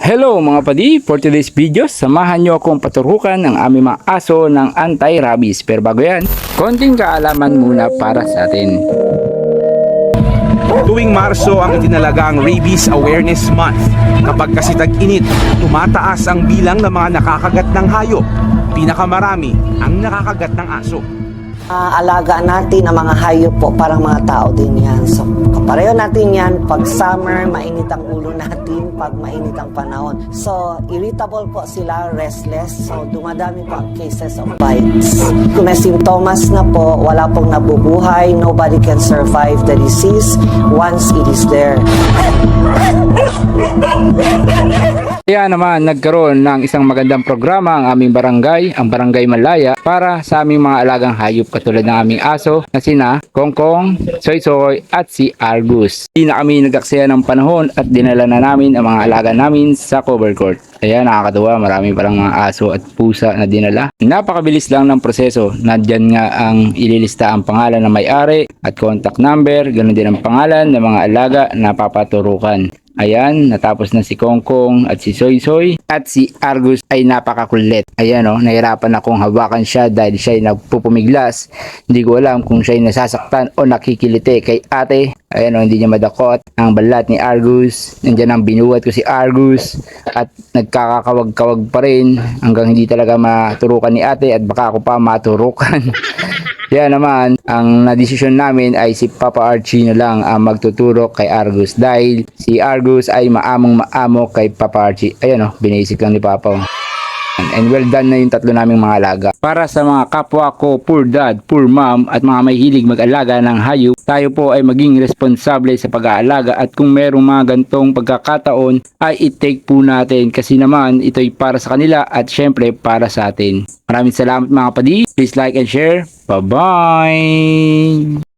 Hello mga padi, for today's video, samahan nyo akong paturukan ng aming mga aso ng anti-rabies. Pero bago yan, konting kaalaman muna para sa atin. Tuwing Marso ang itinalagang Rabies Awareness Month. Kapag kasi tag-init, tumataas ang bilang ng mga nakakagat ng hayop. Pinakamarami ang nakakagat ng aso. Alagaan natin ang mga hayop po, parang mga tao din yan. So, kapareho natin yan pag summer, mainit ang ulo natin, pag mainit ang panahon. So, irritable po sila, restless. So, dumadami po ang cases of bites. Kung may simptomas na po, wala pong nabubuhay, nobody can survive the disease once it is there. Kaya naman nagkaroon ng isang magandang programa ang aming barangay, ang Barangay Malaya, para sa aming mga alagang hayop katulad ng aming aso na sina Kongkong, Soy Soy at si Argus. Hindi na kami nag-aksaya ng panahon at dinala na namin ang mga alaga namin sa cover court. Kaya nakakatuwa, marami palang mga aso at pusa na dinala. Napakabilis lang ng proseso. Nandyan nga ang ililista ang pangalan ng may-ari at contact number, ganoon din ang pangalan ng mga alaga na papaturukan. Ayan, natapos na si Kongkong at si Soy Soy at si Argus ay napakakulit. Ayan nahirapan akong hawakan siya dahil siya ay nagpupumiglas. Hindi ko alam kung siya ay nasasaktan o nakikiliti kay ate. Ayan hindi niya madakot ang balat ni Argus. Nandiyan ang binuhat ko si Argus at nagkakakawag-kawag pa rin hanggang hindi talaga maturukan ni ate at baka ako pa maturukan. Kaya naman, ang nadesisyon namin ay si Papa Archie na lang ang magtuturo kay Argus dahil si Argus ay maamong-maamo kay Papa Archie. Ayan binasik lang ni Papa. And well done na yung tatlo naming mga alaga. Para sa mga kapwa ko, poor dad, poor mom at mga may hilig mag-alaga ng hayop, tayo po ay maging responsable sa pag-aalaga at kung merong mga gantong pagkakataon ay i-take po natin kasi naman ito'y para sa kanila at syempre para sa atin. Maraming salamat mga padi. Please like and share. Bye-bye!